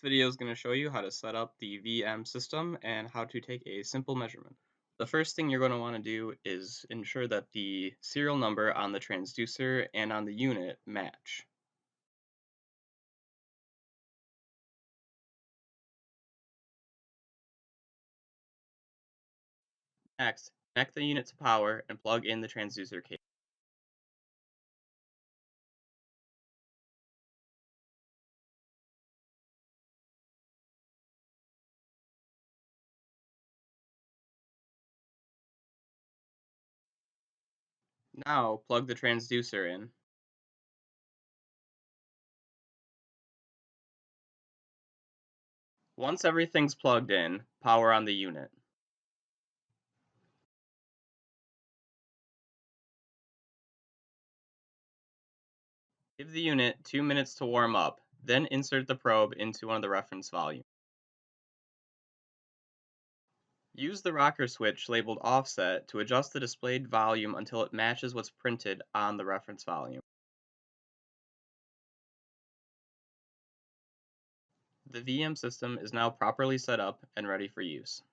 video is going to show you how to set up the VM system and how to take a simple measurement. The first thing you're going to want to do is ensure that the serial number on the transducer and on the unit match. Next, connect the unit to power and plug in the transducer cable. Now, plug the transducer in. Once everything's plugged in, power on the unit. Give the unit 2 minutes to warm up, then insert the probe into one of the reference volumes. Use the rocker switch labeled offset to adjust the displayed volume until it matches what's printed on the reference volume. The VM system is now properly set up and ready for use.